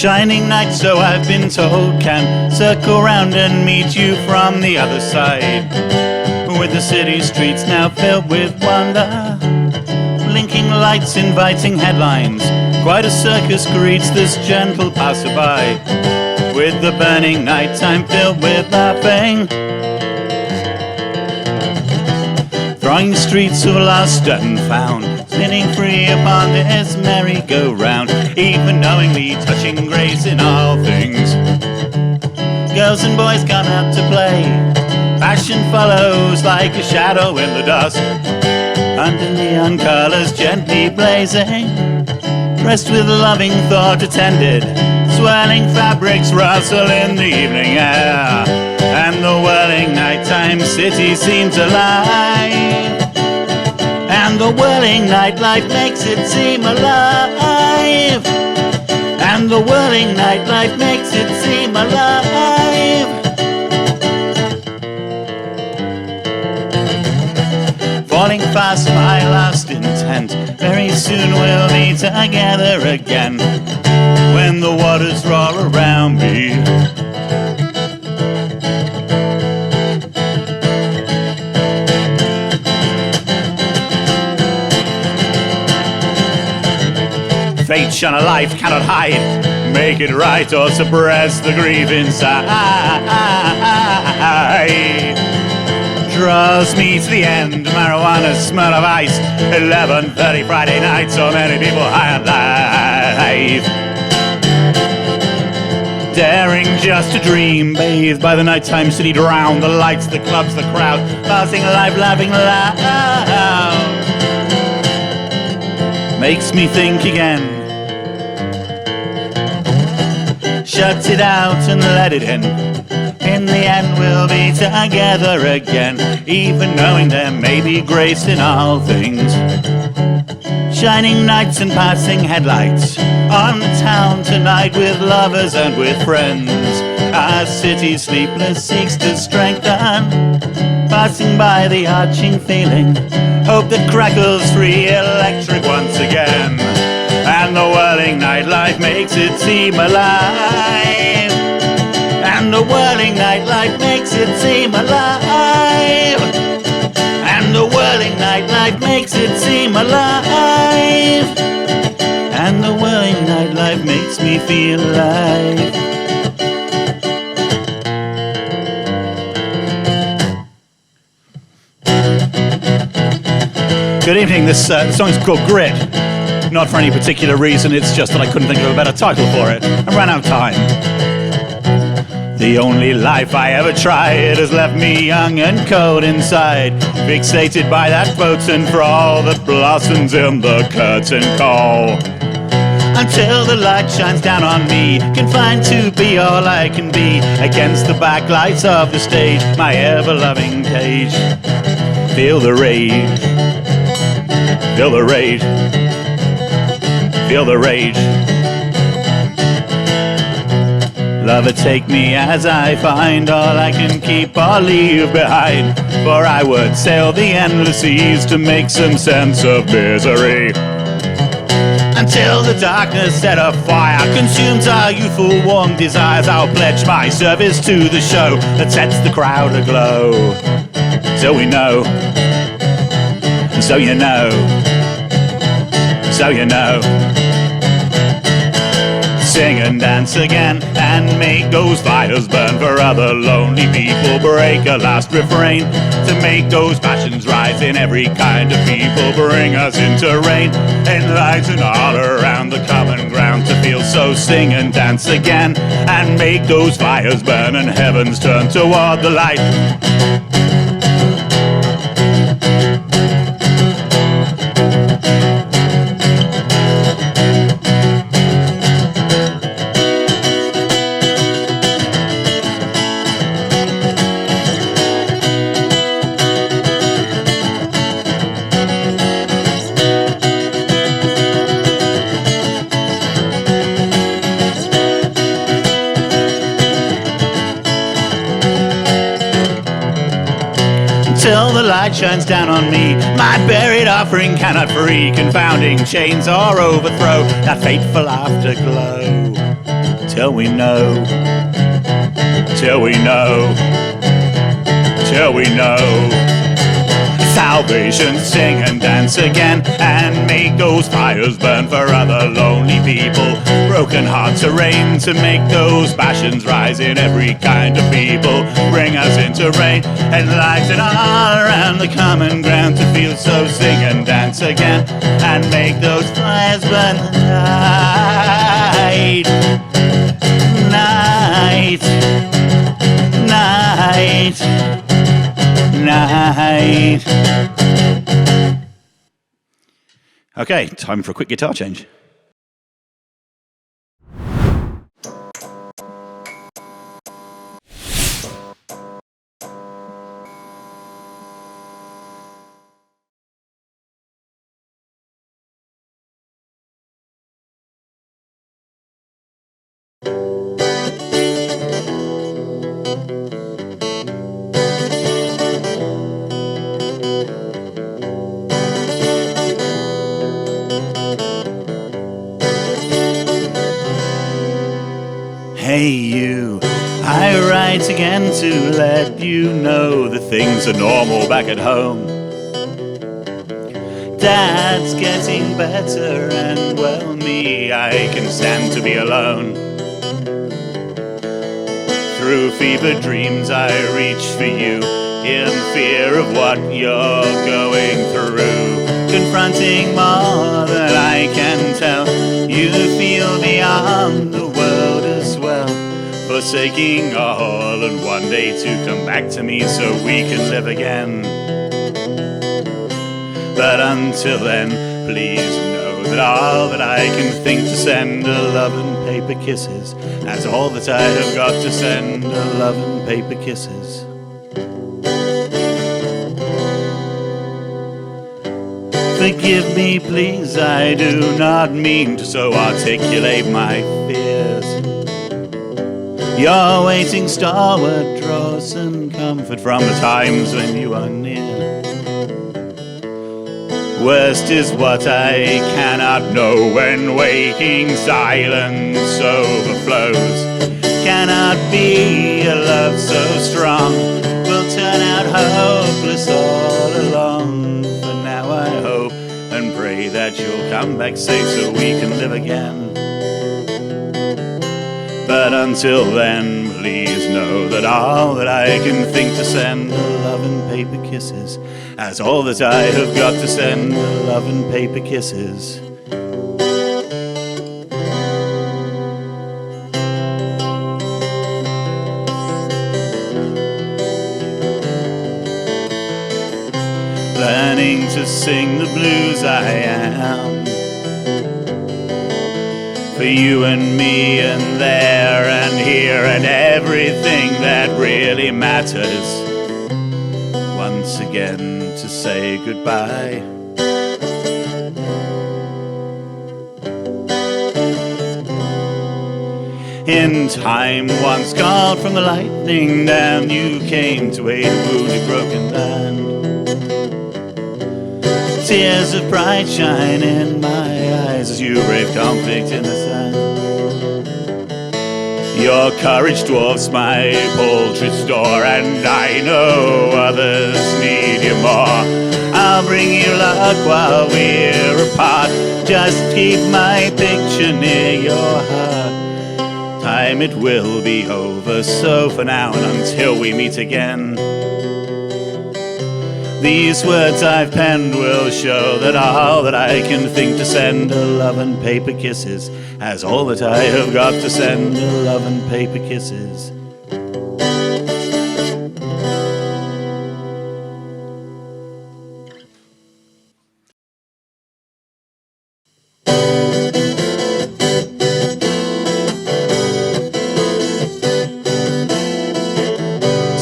Shining night, so I've been told, can circle round and meet you from the other side. With the city streets now filled with wonder, blinking lights, inviting headlines, quite a circus greets this gentle passerby. With the burning nighttime filled with laughing, thronging streets of lost and found, spinning free upon this merry-go-round, even knowingly touching grace in all things. Girls and boys come out to play, passion follows like a shadow in the dusk, under neon colors gently blazing, dressed with loving thought attended, swirling fabrics rustle in the evening air, and the whirling nighttime city seems alive. And the whirling nightlife makes it seem alive. And the whirling nightlife makes it seem alive. Falling fast, my last intent, very soon we'll be together again, when the waters roar around me. Fate shun a life cannot hide, make it right or suppress the grief inside. Draws me to the end, marijuana, smell of ice, 11:30 Friday night, so many people high on life. Daring just to dream, bathed by the nighttime city, drown the lights, the clubs, the crowd, passing life, laughing loud. Makes me think again, shut it out and let it in. In the end we'll be together again, even knowing there may be grace in all things. Shining nights and passing headlights on the town tonight, with lovers and with friends. Our city sleepless seeks to strengthen, passing by the arching feeling, hope that crackles free electric once again. And the whirling nightlife makes it seem alive. And the whirling nightlife makes it seem alive. And the whirling nightlife makes it seem alive. And the whirling nightlife makes me feel alive. Good evening, this song's called Grit. Not for any particular reason, it's just that I couldn't think of a better title for it. I ran out of time. The only life I ever tried has left me young and cold inside, fixated by that potent for all that blossoms in the curtain call. Until the light shines down on me, confined to be all I can be, against the backlights of the stage, my ever-loving cage. Feel the rage, feel the rage, feel the rage. Lover, take me as I find, all I can keep or leave behind, for I would sail the endless seas to make some sense of misery. Until the darkness set afire consumes our youthful warm desires, I'll pledge my service to the show that sets the crowd aglow. So we know, so you know, so you know. Sing and dance again and make those fires burn, for other lonely people break a last refrain, to make those passions rise in every kind of people, bring us into rain, enlighten all around the common ground to feel. So sing and dance again and make those fires burn, and heavens turn toward the light. Till the light shines down on me, my buried offering cannot free, confounding chains or overthrow that fateful afterglow. till we know, till we know, till we know. Salvation, sing and dance again, and make those fires burn for other lonely people. Broken hearts arraign to make those passions rise in every kind of people. Bring us into rain and lighten all around the common ground to feel. So sing and dance again, and make those fires burn the night, night, night, night. Okay, time for a quick guitar change. Hey you, I write again to let you know that things are normal back at home. Dad's getting better and well me, I can stand to be alone. Through fevered dreams I reach for you, in fear of what you're going through. Confronting more than I can tell, you feel beyond the world as well. Forsaking all and one day to come back to me so we can live again. But until then, please know that all that I can think to send are love and paper kisses. That's all that I have got to send are love and paper kisses. Forgive me, please, I do not mean to so articulate my fears. Your waiting star would draw some comfort from the times when you are near. Worst is what I cannot know when waking silence overflows. Cannot be a love so strong will turn out hopeless all along. For now I hope and pray that you'll come back safe so we can live again. But until then, please know that all that I can think to send are love and paper kisses. That's all that I have got to send are love and paper kisses. Learning to sing the blues I am. For you and me and there and here and everything that really matters. Once again to say goodbye. In time once called from the lightning down, you came to aid a wounded broken land. Tears of pride shine in my eyes as you brave conflict in the sand. Your courage dwarfs my paltry store, and I know others need you more. I'll bring you luck while we're apart. Just keep my picture near your heart. Time it will be over, so for now and until we meet again, these words I've penned will show that all that I can think to send are love and paper kisses. As all that I have got to send are love and paper kisses.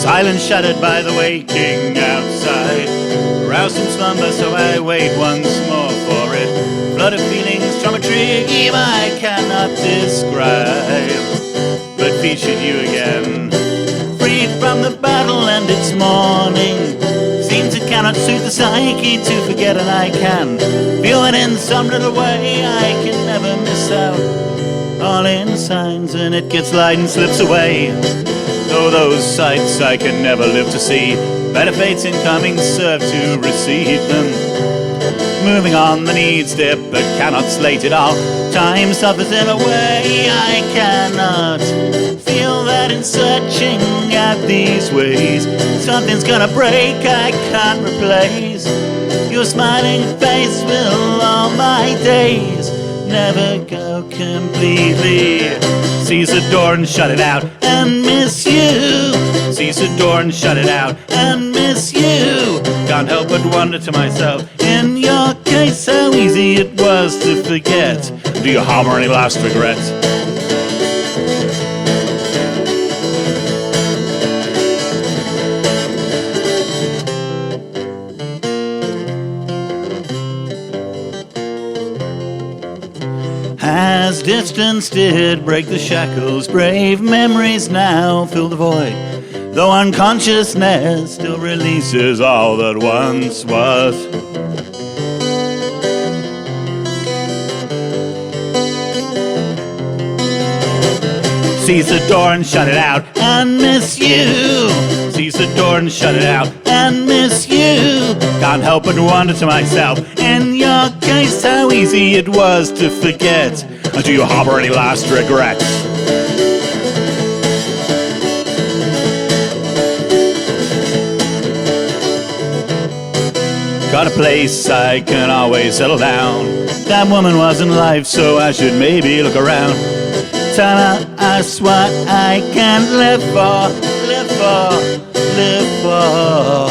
Silence shattered by the waking outside, roused from slumber, so I wait once more for it. Flood of feelings from a dream I cannot describe, but featured you again. Freed from the battle and its morning, seems it cannot suit the psyche to forget, and I can feel that in some little way I can never miss out all in signs, and it gets light and slips away. Oh, those sights I can never live to see, better fates incoming serve to receive them. Moving on, the needs dip, but cannot slate it all. Time suffers in a way I cannot feel that in searching at these ways. Something's gonna break, I can't replace. Your smiling face will all my days never go completely. Seize the door and shut it out and miss you. Seize the door and shut it out and miss you. Can't help but wonder to myself, in your case, how easy it was to forget. Do you harbor any last regrets? As distance did break the shackles, brave memories now fill the void, though unconsciousness still releases all that once was. Seize the door and shut it out and miss you. Seize the door and shut it out and miss you. Can't help but wonder to myself, in your case, how easy it was to forget. Do you harbor any last regrets? Got a place I can always settle down. That woman wasn't life, so I should maybe look around. Tell her us what I can live for, live for, live for.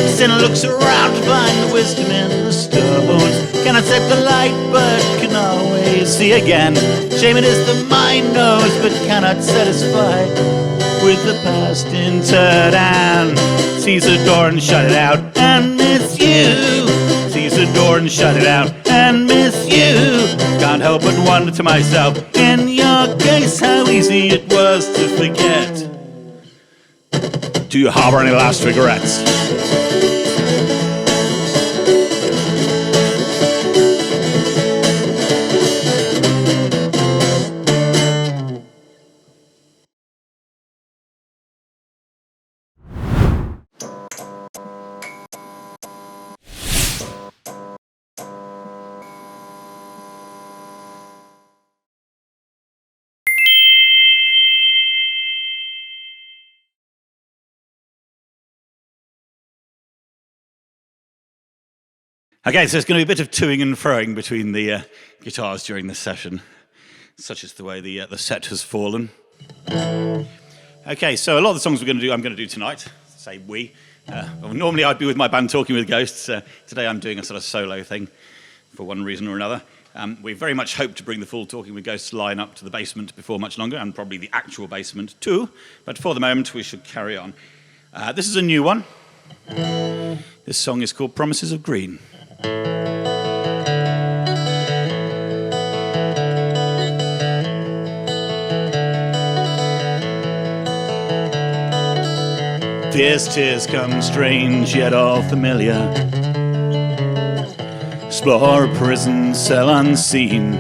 Sinner looks around to find the wisdom in the stones. Cannot set the light, but can always see again. Shame it is the mind knows, but cannot satisfy with the past interred. And seize the door and shut it out and miss you. Seize the door and shut it out and miss you. Can't help but wonder to myself, in your case, how easy it was to forget. Do you harbor any last regrets? Okay, so it's going to be a bit of toing and froing between the guitars during this session. Such is the way the set has fallen. Okay, so a lot of the songs I'm going to do tonight. Say we. Well, normally I'd be with my band Talking with Ghosts. Today I'm doing a sort of solo thing for one reason or another. We very much hope to bring the full Talking with Ghosts line up to the basement before much longer, and probably the actual basement too. But for the moment, we should carry on. This is a new one. This song is called Promises of Green. Fierce tears come strange yet all familiar. Explore a prison cell unseen.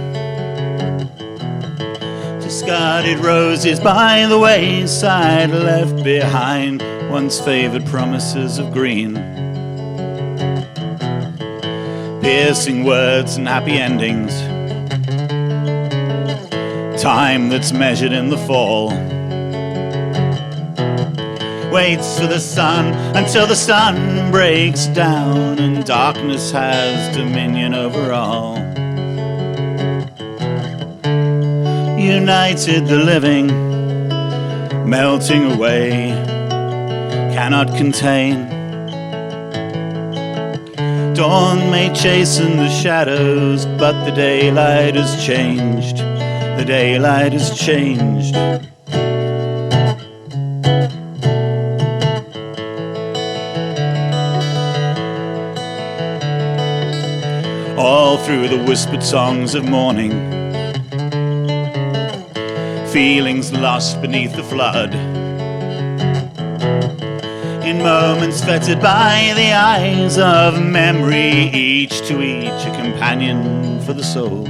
Discarded roses by the wayside, left behind once favoured promises of green. Piercing words and happy endings. Time that's measured in the fall. Waits for the sun until the sun breaks down and darkness has dominion over all. United the living, melting away, cannot contain. Dawn may chasten the shadows, but the daylight has changed. The daylight has changed. All through the whispered songs of morning, feelings lost beneath the flood. In moments fettered by the eyes of memory, each to each a companion for the soul.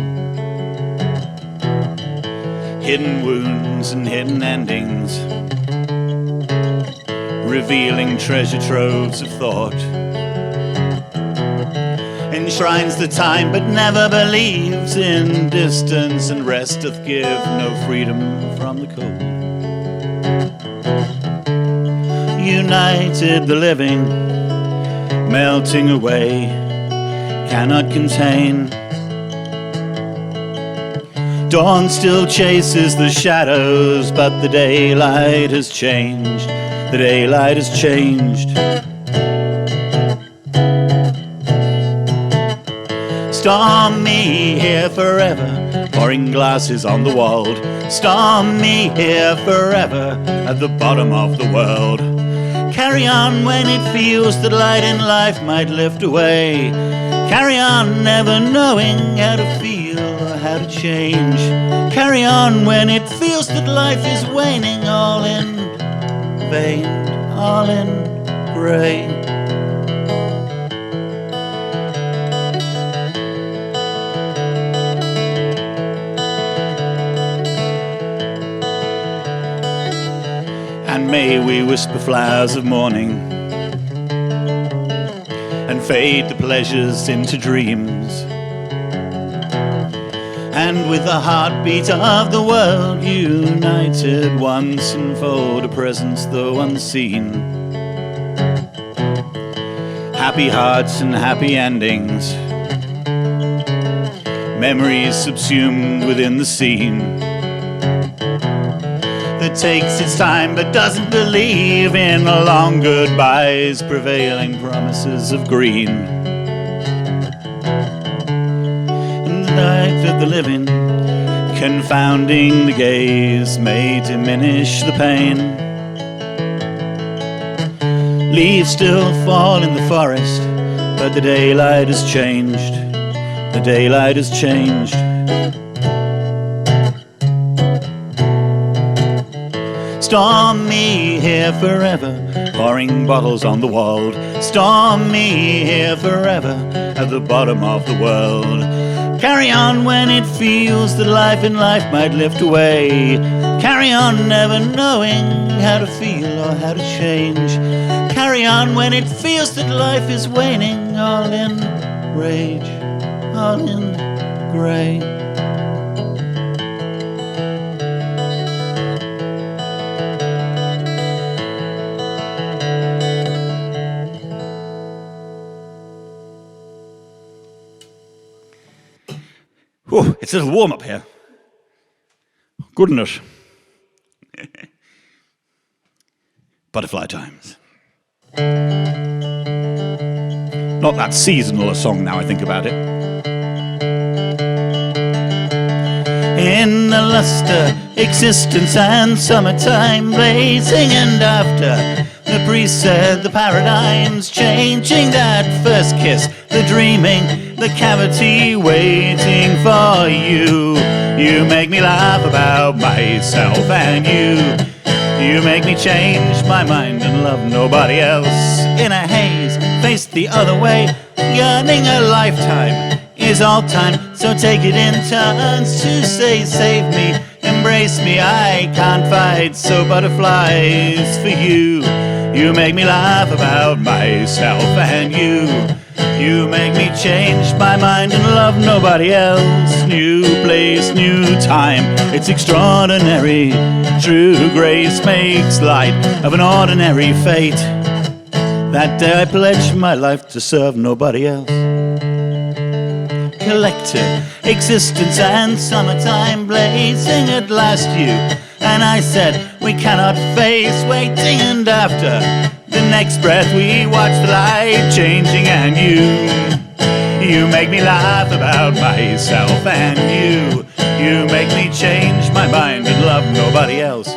hidden wounds and hidden endings, revealing treasure troves of thought, enshrines the time but never believes in distance, and rest doth give no freedom from the cold. United the living, melting away, cannot contain. Dawn still chases the shadows, but the daylight has changed. The daylight has changed. Storm me here forever, pouring glasses on the wall. Storm me here forever, at the bottom of the world. Carry on when it feels that light in life might lift away. Carry on never knowing how to feel or how to change. Carry on when it feels that life is waning, all in vain, all in grey. And may we whisper flowers of morning and fade the pleasures into dreams, and with the heartbeat of the world united once unfold a presence though unseen. Happy hearts and happy endings, memories subsumed within the scene, that takes its time but doesn't believe in long goodbyes, prevailing promises of green. And the night of the living, confounding the gaze, may diminish the pain. Leaves still fall in the forest, but the daylight has changed. The daylight has changed. Storm me here forever, pouring bottles on the wall. Storm me here forever, at the bottom of the world. Carry on when it feels that life in life might lift away. Carry on never knowing how to feel or how to change. Carry on when it feels that life is waning, all in rage, all in grey. Oh, it's a little warm up here. Good enough. Butterfly Times. Not that seasonal a song now I think about it. In the luster, existence and summertime blazing, and after the priest said the paradigm's changing, that first kiss, the dreaming, the cavity waiting for you. You make me laugh about myself, and you make me change my mind and love nobody else. In a haze, face the other way, yearning a lifetime is all time, so take it in turns to say save me, embrace me, I can't fight, so butterflies for you. You make me laugh about myself, and you make me change my mind and love nobody else. New place, new time, it's extraordinary. True grace makes light of an ordinary fate. That day I pledged my life to serve nobody else. Collective existence and summertime blazing at last you and I said we cannot face waiting, and after the next breath we watch the light changing, and you make me laugh about myself, and you make me change my mind and love nobody else.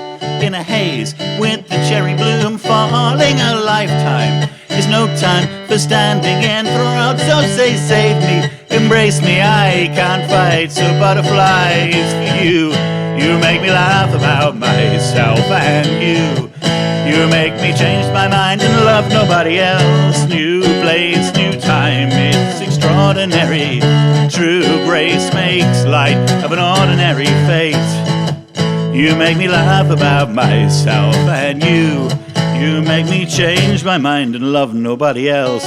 In a haze with the cherry bloom falling, a lifetime is no time for standing enthroned, so say save me, embrace me, I can't fight, so butterflies for you. You make me laugh about myself, and you make me change my mind and love nobody else. New place, new time, it's extraordinary. True grace makes light of an ordinary fate. You make me laugh about myself, and you make me change my mind and love nobody else.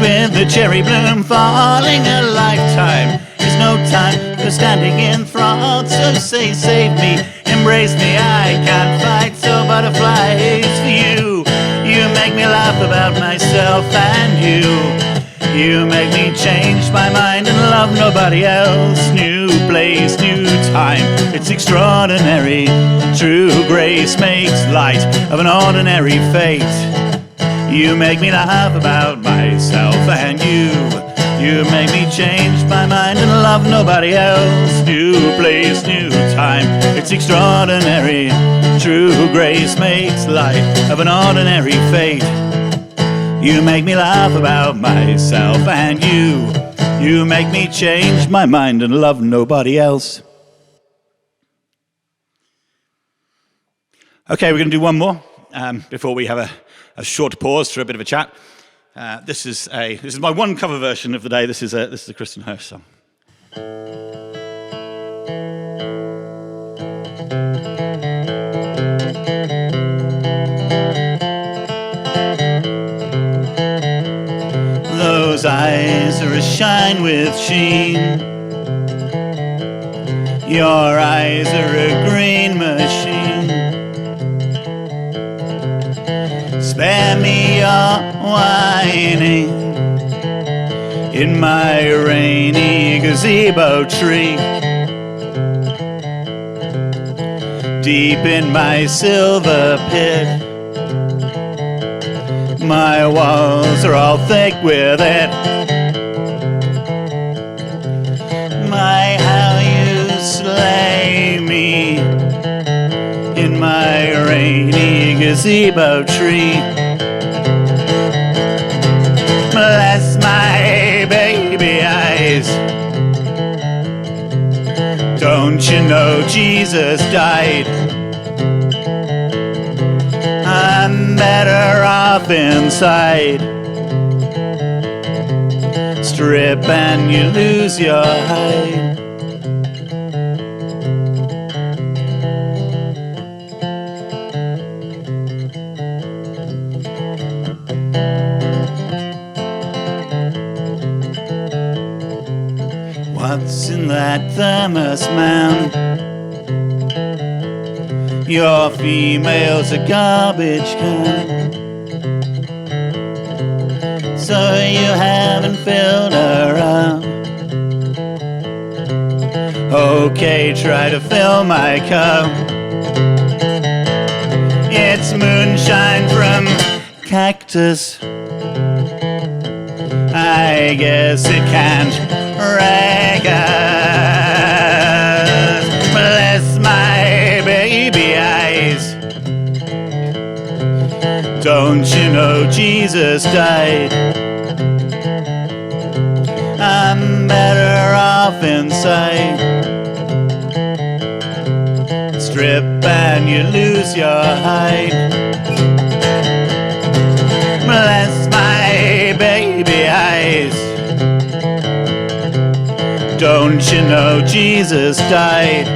With the cherry bloom falling, a lifetime is no time for standing enthralled. So say, save me, embrace me, I can't fight, so butterflies for you. You make me laugh about myself, and you make me change my mind and love nobody else. New place, new time, it's extraordinary. True grace makes light of an ordinary fate. You make me laugh about myself, and you make me change my mind and love nobody else. New place, new time, it's extraordinary. True grace makes light of an ordinary fate. You make me laugh about myself, and you make me change my mind and love nobody else. Okay, we're going to do one more before we have a short pause for a bit of a chat. This is my one cover version of the day. This is a Kristen Hirsch song. Those eyes are ashine with sheen. Your eyes are a green machine. Spare me your whining in my rainy gazebo tree. Deep in my silver pit, my walls are all thick with it. My, how you slay me in my rainy gazebo tree. Bless my baby eyes. Don't you know Jesus died? I'm better off inside. Strip and you lose your hide. What's in that thermos, man? Your female's a garbage can. So you haven't filled her up. Okay, try to fill my cup. It's moonshine from cactus. I guess it can't wreck us. Bless my baby eyes. Don't you know Jesus died? I'm better off inside. Strip and you lose your hide. Bless my baby eyes. Don't you know Jesus died?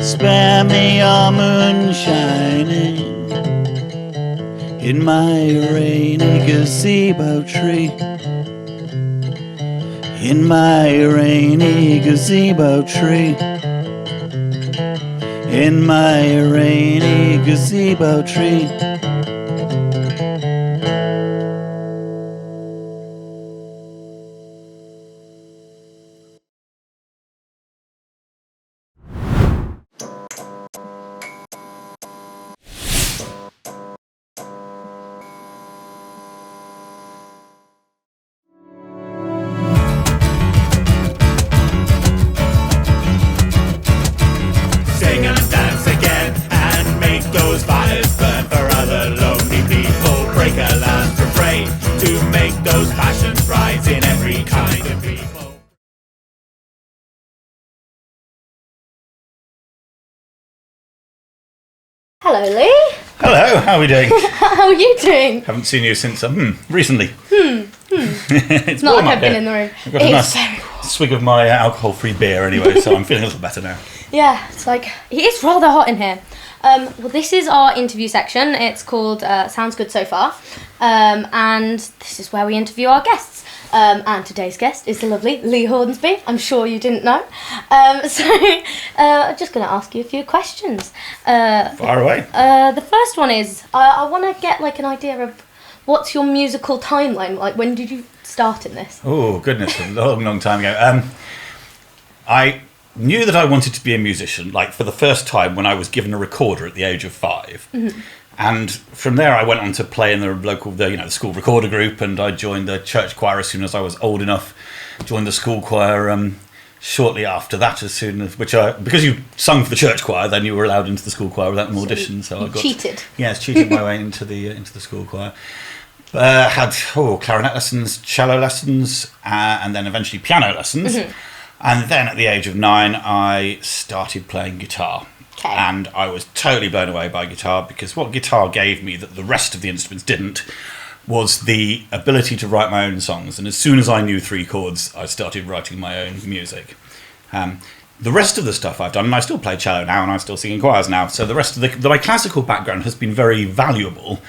Spare me your moonshining in my rainy gazebo tree. In my rainy gazebo tree. In my rainy gazebo tree. Hello, Lee. Hello, how are we doing? How are you doing? Haven't seen you since recently. It's not like I've been in the room. I've got a nice swig of my alcohol-free beer anyway, so I'm feeling a little better now. Yeah, it's like, it is rather hot in here. Well, this is our interview section. It's called Sounds Good So Far. And this is where we interview our guests. And today's guest is the lovely Leigh Hornsby. I'm sure you didn't know. I'm just going to ask you a few questions. Far away. The first one is, I want to get like an idea of what's your musical timeline? Like, when did you start in this? Oh, goodness, a long time ago. I knew that I wanted to be a musician, like, for the first time when I was given a recorder at the age of 5. Mm-hmm. And from there I went on to play in the local, the school recorder group, and I joined the church choir as soon as I was old enough. Joined the school choir shortly after that, because you sung for the church choir, then you were allowed into the school choir without an audition. So I cheated. Yes, cheated my way into the school choir. Had clarinet lessons, cello lessons, and then eventually piano lessons. Mm-hmm. And then at the age of 9, I started playing guitar. Okay. And I was totally blown away by guitar, because what guitar gave me that the rest of the instruments didn't was the ability to write my own songs. And as soon as I knew 3 chords, I started writing my own music. The rest of the stuff I've done, and I still play cello now, and I still sing in choirs now, so the rest of my classical background has been very valuable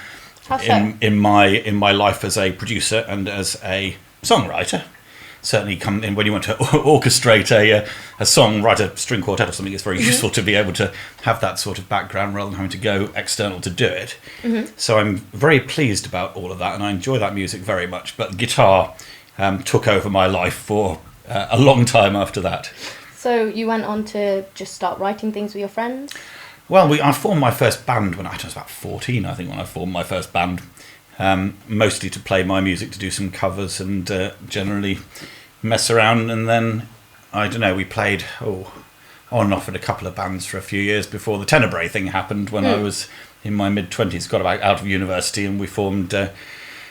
in my life as a producer and as a songwriter. Certainly come in when you want to orchestrate a song, write a string quartet or something. It's very useful to be able to have that sort of background rather than having to go external to do it. Mm-hmm. So I'm very pleased about all of that, and I enjoy that music very much. But guitar took over my life for a long time after that. So you went on to just start writing things with your friends? Well, I formed my first band when I was about 14, I think, when I formed my first band. Mostly to play my music, to do some covers and generally mess around. And then, I don't know, we played on and off in a couple of bands for a few years before the Tenebrae thing happened when I was in my mid-20s, got out of university, and we formed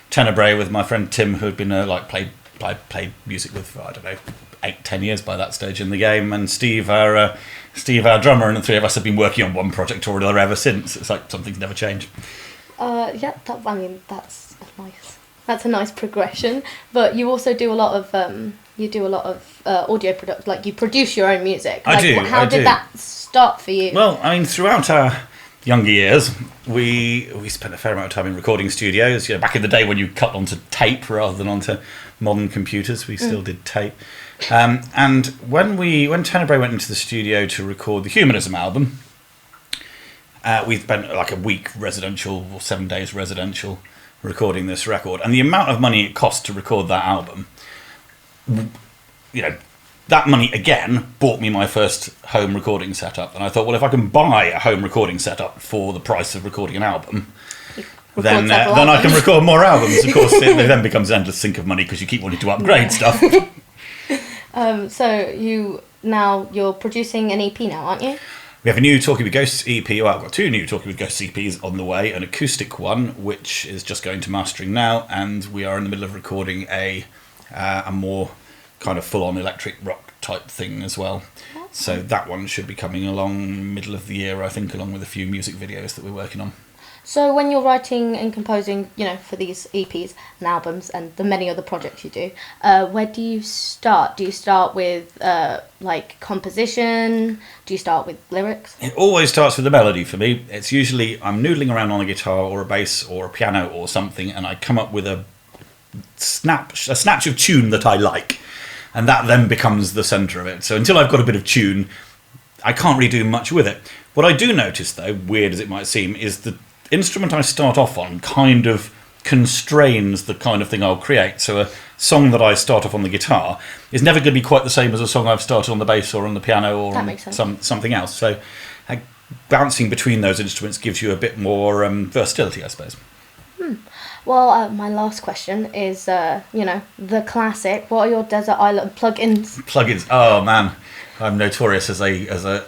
Tenebrae with my friend Tim, who had been played music with for, 8-10 years by that stage in the game, and Steve, our drummer, and the 3 of us have been working on one project or another ever since. It's like something's never changed. That's a nice progression. But you also do a lot of audio production, like you produce your own music. I do. How did that start for you? Well, I mean, throughout our younger years, we spent a fair amount of time in recording studios. Back in the day when you cut onto tape rather than onto modern computers, we still did tape. And when Tenebrae went into the studio to record the Humanism album, we spent like a week residential, or 7 days residential, recording this record. And the amount of money it cost to record that album, that money again bought me my first home recording setup. And I thought, well, if I can buy a home recording setup for the price of recording an album, then I can record more albums. Of course, it then becomes an endless sink of money because you keep wanting to upgrade stuff. So you're producing an EP now, aren't you? We have a new Talking with Ghosts EP. Well, I've got 2 new Talking with Ghosts EPs on the way. An acoustic one, which is just going to mastering now, and we are in the middle of recording a more kind of full-on electric rock type thing as well. Okay. So that one should be coming along middle of the year, I think, along with a few music videos that we're working on. So when you're writing and composing, for these EPs and albums and the many other projects you do, where do you start? Do you start with composition? Do you start with lyrics? It always starts with the melody for me. It's usually I'm noodling around on a guitar or a bass or a piano or something, and I come up with a snatch of tune that I like, and that then becomes the centre of it. So until I've got a bit of tune, I can't really do much with it. What I do notice, though, weird as it might seem, is the instrument I start off on kind of constrains the kind of thing I'll create. So a song that I start off on the guitar is never going to be quite the same as a song I've started on the bass or on the piano or on something else. So bouncing between those instruments gives you a bit more versatility, I suppose. Well, my last question is, the classic. What are your desert island plugins? Plugins? Oh man, I'm notorious as a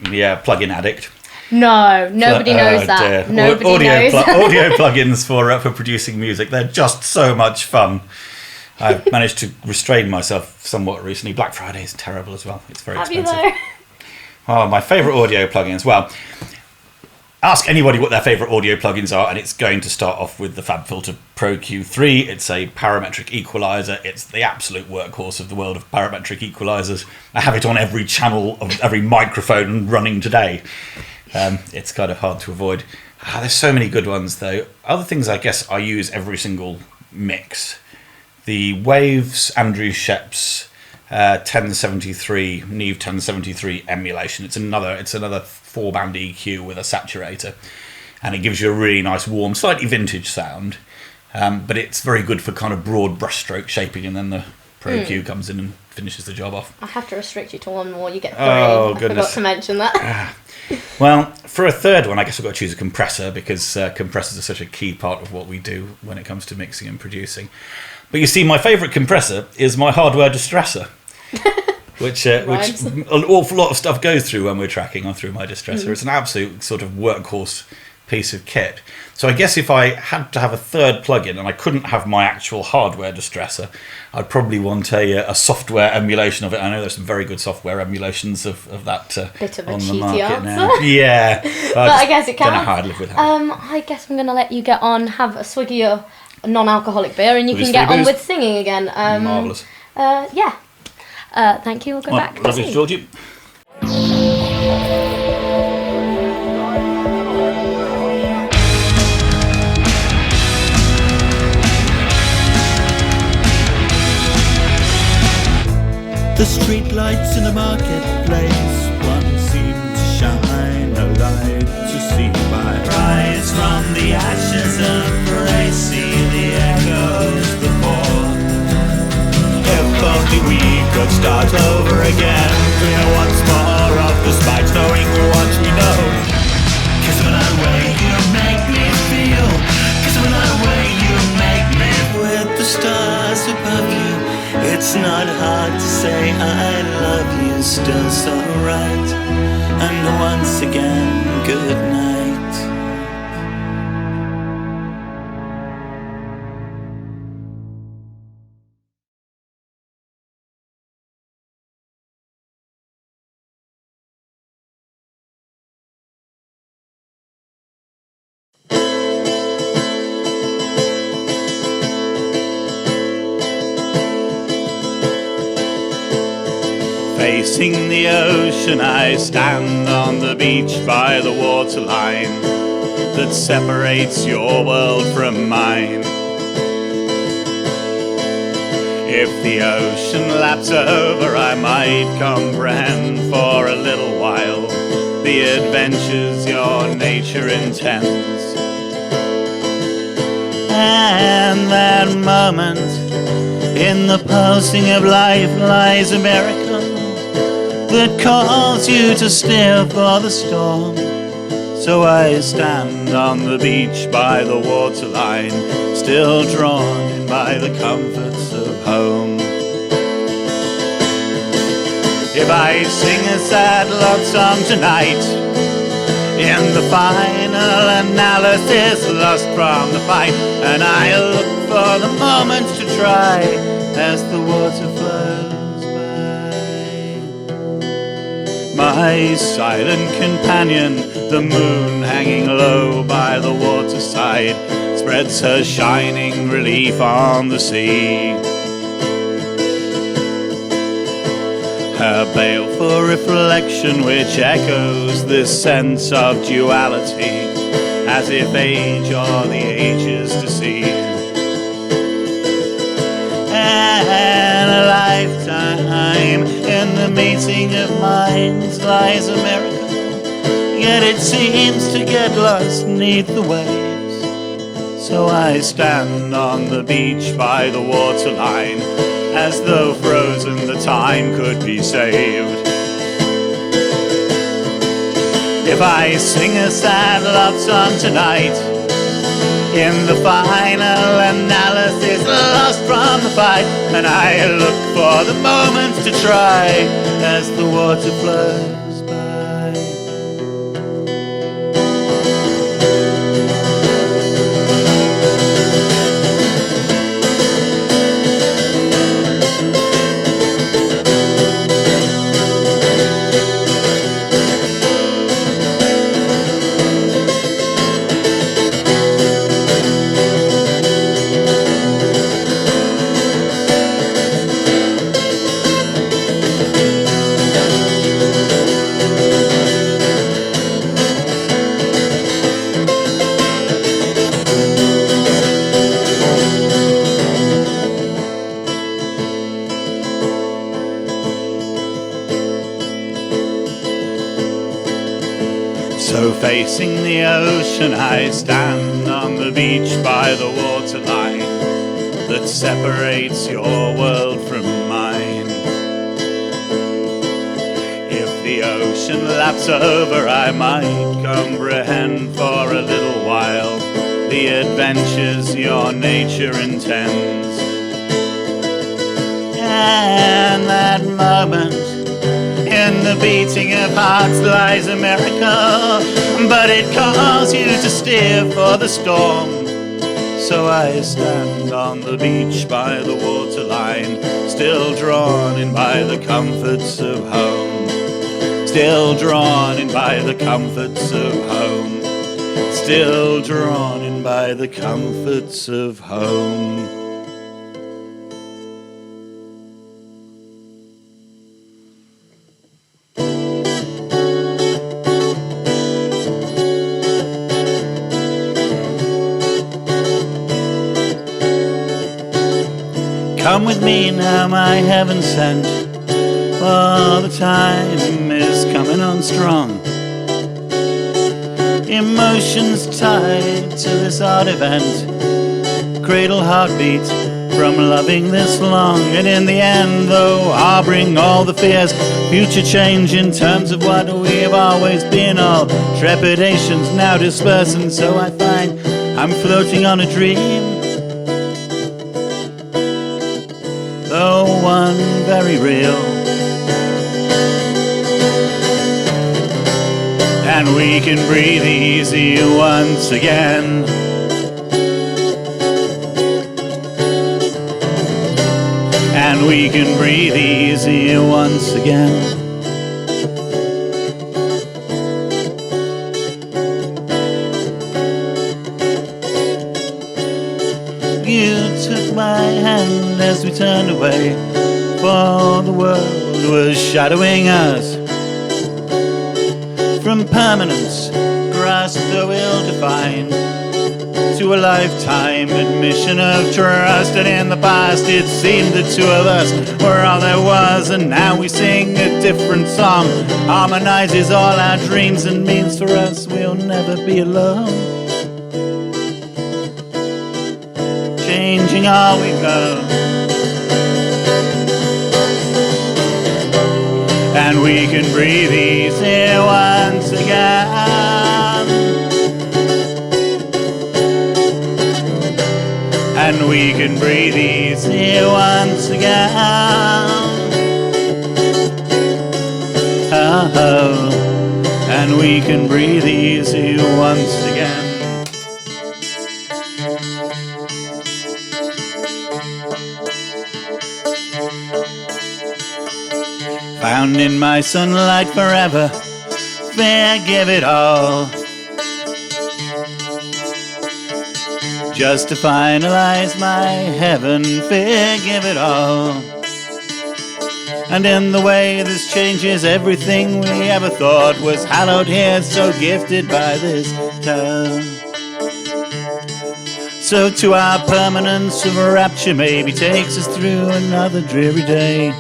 plugin addict. No, nobody knows that. Nobody knows. Audio plugins for producing music. They're just so much fun. I've managed to restrain myself somewhat recently. Black Friday is terrible as well. It's very expensive. Have you though? Oh, my favourite audio plugins. Well, Ask anybody what their favourite audio plugins are, and it's going to start off with the FabFilter Pro Q3. It's a parametric equaliser. It's the absolute workhorse of the world of parametric equalisers. I have it on every channel of every microphone running today. It's kind of hard to avoid. There's so many good ones, though. Other things, I guess, I use every single mix. The Waves Andrew Shepp's 1073 Neve 1073 emulation. It's another 4-band EQ with a saturator, and it gives you a really nice, warm, slightly vintage sound. But it's very good for kind of broad brushstroke shaping, and then the Pro Q comes in and finishes the job off. I have to restrict you to one more. You get 3. Oh, I goodness. forgot to mention that. Well, for a third one, I guess I've got to choose a compressor, because compressors are such a key part of what we do when it comes to mixing and producing. But you see, my favourite compressor is my hardware distressor. Which an awful lot of stuff goes through when we're tracking on through my distressor. It's an absolute sort of workhorse piece of kit. So I guess if I had to have a third plugin and I couldn't have my actual hardware distressor, I'd probably want a software emulation of it. I know there's some very good software emulations of that Bit of a on the cheeky market answer. now. Yeah, But I guess it don't know counts. how I'd live with that. I guess I'm going to let you get on, have a swig of your non-alcoholic beer, and you Booze can get free on booze. with singing again. Marvellous. Yeah. Thank you. We'll go back. to Lovely to singing. talk to you. The street lights in the marketplace, one seemed to shine a light to see by. Rise from the ashes of praise, see the echoes before. If only we could start over again, clear once more of the spite, knowing what we know. 'Cause when I way you make me feel, 'cause when I way you make me With the stars above you, it's not hard to say I love you, still so right. And once again, good night. Facing the ocean, I stand on the beach by the waterline that separates your world from mine. If the ocean laps over, I might comprehend for a little while the adventures your nature intends. And that moment in the pulsing of life lies a miracle that calls you to steer for the storm. So I stand on the beach by the waterline, still drawn in by the comforts of home. If I sing a sad love song tonight, in the final analysis lost from the fight, and I look for the moment to try as the water flows by. My silent companion, the moon hanging low by the waterside, spreads her shining relief on the sea. Her baleful reflection which echoes this sense of duality, as if age or the ages deceive. And a lifetime in the meeting of minds lies a miracle, yet it seems to get lost neath the waves. So I stand on the beach by the waterline, as though frozen the time could be saved. If I sing a sad love song tonight, in the final analysis lost from the fight, and I look for the moment to try as the water flows by. So facing the ocean I stand on the beach by the waterline that separates your world from mine. If the ocean laps over, I might comprehend for a little while the adventures your nature intends. And that moment in the beating of hearts lies a miracle, but it calls you to steer for the storm. So I stand on the beach by the waterline, still drawn in by the comforts of home. Still drawn in by the comforts of home. Still drawn in by the comforts of home. Come with me now, my heaven sent, for the time is coming on strong. Emotions tied to this odd event, cradle heartbeat from loving this long. And in the end, though harboring all the fears, future change in terms of what we've always been, all trepidations now disperse, and so I find I'm floating on a dream, though one very real. And we can breathe easy once again. And we can breathe easy once again. You took my hand as we turned away, for the world was shadowing us. From permanence, grasp though ill-defined, to a lifetime admission of trust. And in the past it seemed the two of us were all there was, and now we sing a different song, harmonizes all our dreams and means for us we'll never be alone. Changing all we know, and we can breathe easy once again. And we can breathe easy once again. Oh, and we can breathe easy once again. Found in my sunlight forever, forgive it all. Just to finalize my heaven, forgive it all. And in the way this changes everything we ever thought was hallowed here, so gifted by this town. So to our permanence of rapture maybe takes us through another dreary day,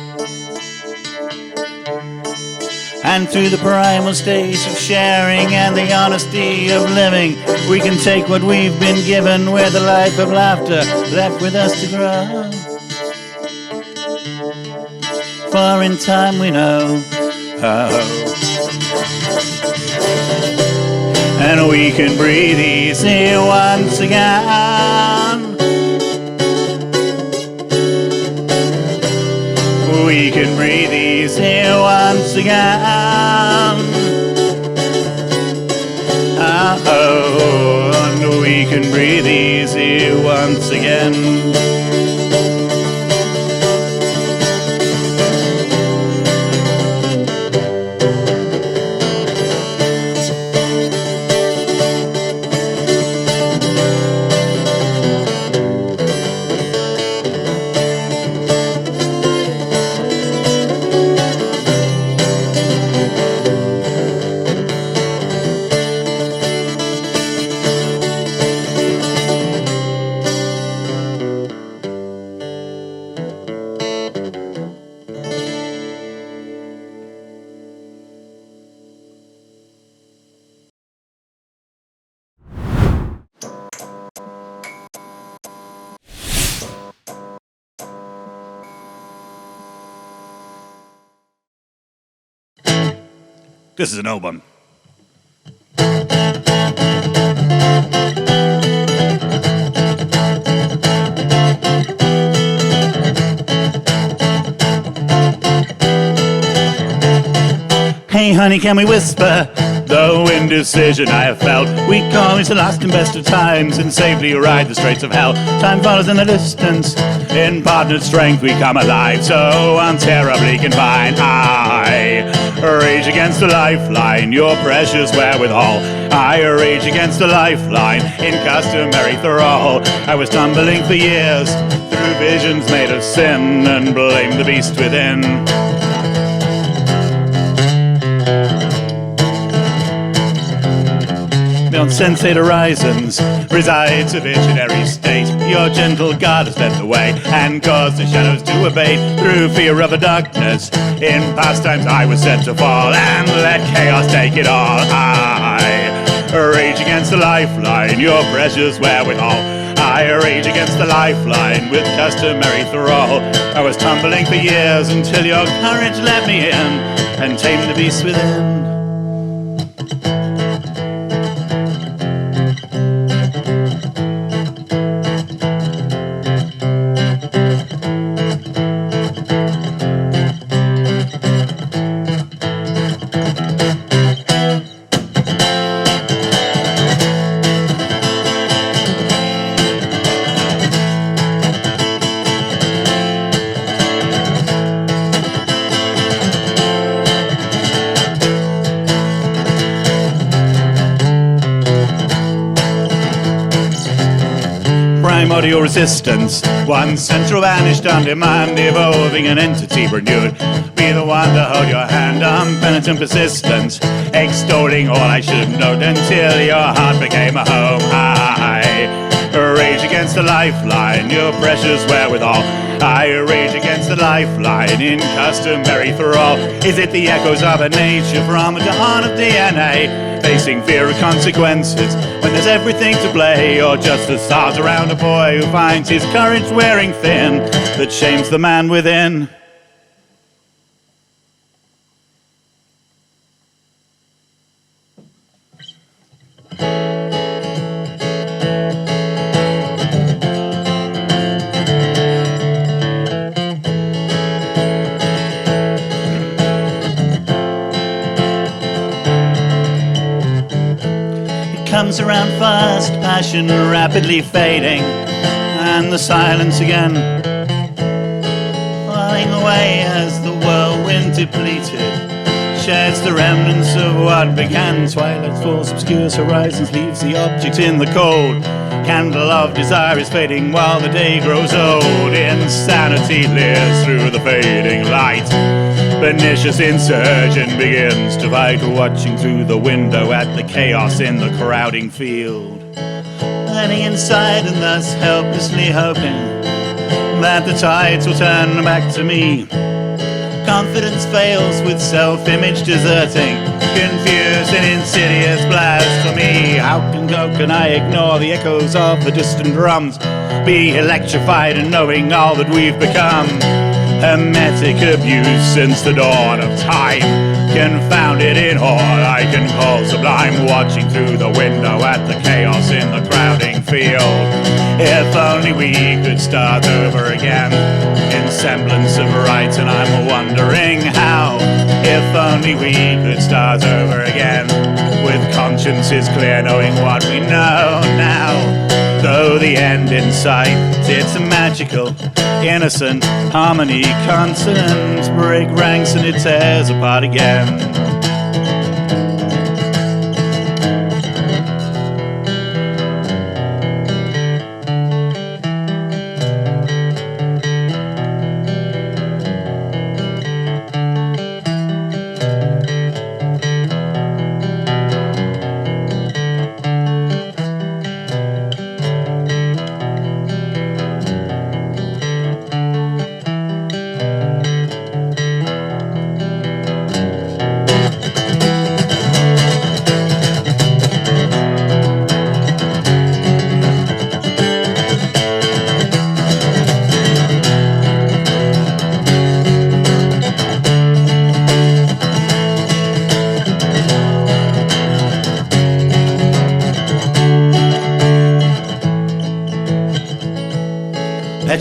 and through the primal stage of sharing and the honesty of living, we can take what we've been given with a life of laughter left with us to grow. For in time we know how. And we can breathe easy once again. We can breathe easy once again. Oh, and we can breathe easy once again. This is an old one. Hey honey, can we whisper? Though indecision I have felt, we call each the last and best of times, and safely ride the straits of hell. Time follows in the distance, in partnered strength we come alive, so unterribly confined. I rage against the lifeline, your precious wherewithal. I rage against the lifeline, in customary thrall. I was tumbling for years, through visions made of sin, and blamed the beast within. Beyond sensate horizons resides a visionary state. Your gentle God has led the way and caused the shadows to abate. Through fear of a darkness, in past times I was set to fall and let chaos take it all. I rage against the lifeline, your precious wherewithal. I rage against the lifeline with customary thrall. I was tumbling for years until your courage let me in and tamed the beast within. Primordial resistance, one central vanished on demand, evolving an entity renewed. Be the one to hold your hand, unpenitent persistence, extolling all I should have known until your heart became a home. I rage against the lifeline, your precious wherewithal. I rage against the lifeline in customary thrall. Is it the echoes of a nature from a dawn of DNA? Facing fear of consequences when there's everything to play, or just the stars around a boy who finds his courage wearing thin, that shames the man within. Comes around fast, passion rapidly fading, and the silence again falling away as the whirlwind depleted sheds the remnants of what began. Twilight falls, obscures horizons, leaves the object in the cold. Candle of desire is fading while the day grows old. Insanity lives through the fading light. Pernicious insurgent begins to fight, watching through the window at the chaos in the crowding field. Turning inside and thus helplessly hoping that the tides will turn back to me. Confidence fails with self-image deserting, confused and insidious blasphemy. How can I ignore the echoes of the distant drums? Be electrified in knowing all that we've become. Hermetic abuse since the dawn of time, confounded in all I can call sublime, watching through the window at the chaos in the crowding field. If only we could start over again, in semblance of right, and I'm wondering how. If only we could start over again, with consciences clear, knowing what we know now. Though the end in sight, it's a magical, innocent harmony. Consonants break ranks and it tears apart again.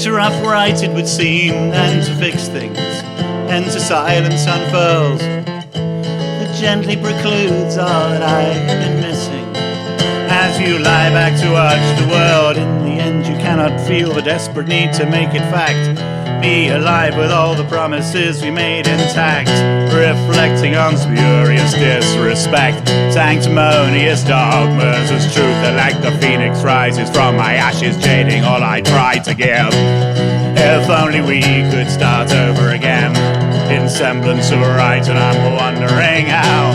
better upright it would seem than to fix things, enter silence unfurls that gently precludes all that I have been missing. As you lie back to watch the world, in the end you cannot feel the desperate need to make it fact. Be alive with all the promises we made intact, reflecting on spurious disrespect, sanctimonious dogmas as truth that like the phoenix rises from my ashes, jading all I tried to give. If only we could start over again, in semblance of right, and I'm wondering how.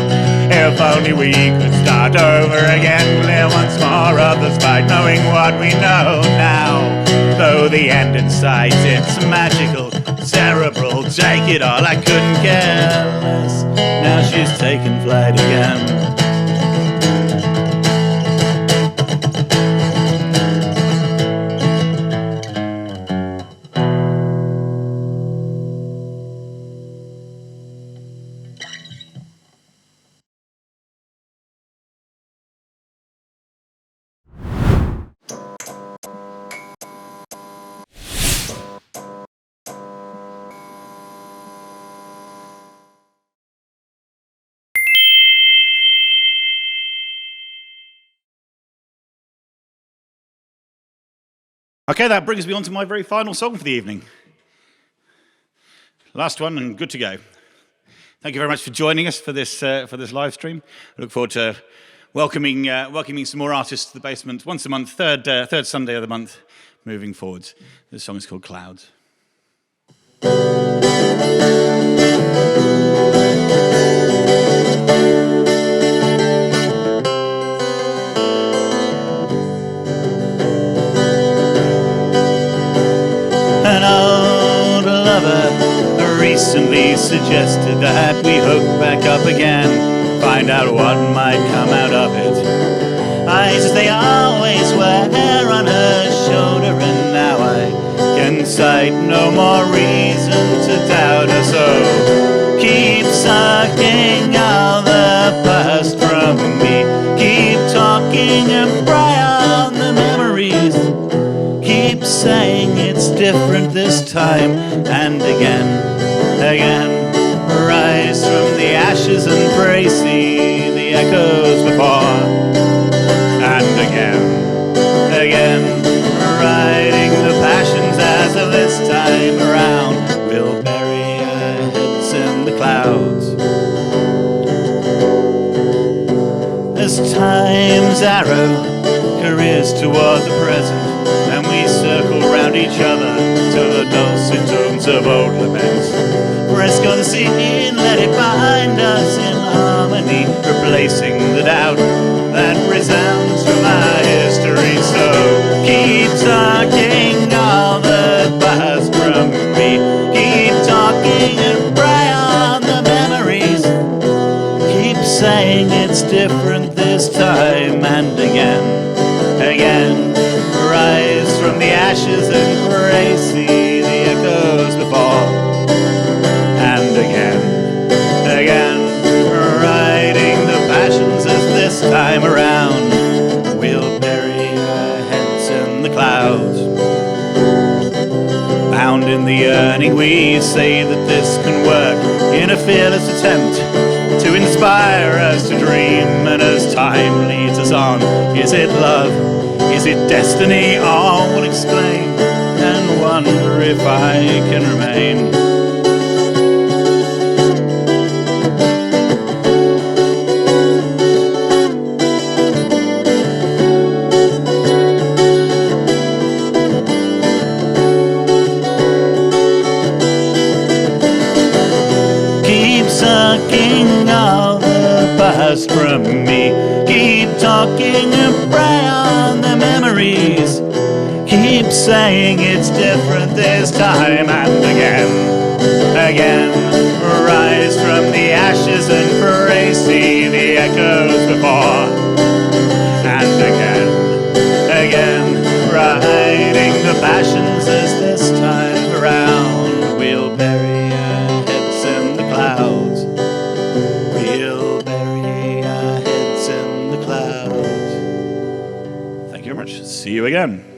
If only we could start over again, clear once more of the spite, knowing what we know now. Though the end in sight, it's magical, cerebral, take it all, I couldn't care less. Now she's taken flight again. Okay, that brings me on to my very final song for the evening. Last one and good to go. Thank you very much for joining us for this live stream. I look forward to welcoming some more artists to the basement once a month, third Sunday of the month, moving forwards. This song is called Clouds. An old lover recently suggested that we hook back up again, find out what might come out of it. Eyes they always wear on her shoulder, and now I can cite no more reason to doubt her. So keep sucking all the past from me, keep talking and pry on the memories. Keep saying it's different this time, and again, rise from the ashes and pray, see the echoes before. And again, riding the passions as of this time around, we'll bury our heads in the clouds. As time's arrow careers toward the present, and we circle round each other to the dulcet tones of old laments. Fresco the scene, let it bind us in harmony, replacing the doubt that resounds from our history. So keep talking all the past from me, keep talking and pray on the memories. Keep saying it's different this time, and again, rise from the ashes and pray, see the echoes before. And again, riding the passions as this time around, we'll bury our heads in the clouds. Bound in the yearning, we say that this can work in a fearless attempt to inspire us to dream. And as time leads us on, is it love? Is it destiny? All will exclaim and wonder if I can remain. Keep sucking all the past from me, keep talking and pray on the memories. Keep saying it's different this time, and again, rise from the ashes and pray, see the echoes before. And again, riding the passions as this time around, we'll bury our heads in the clouds. We'll bury our heads in the clouds. Thank you very much. See you again.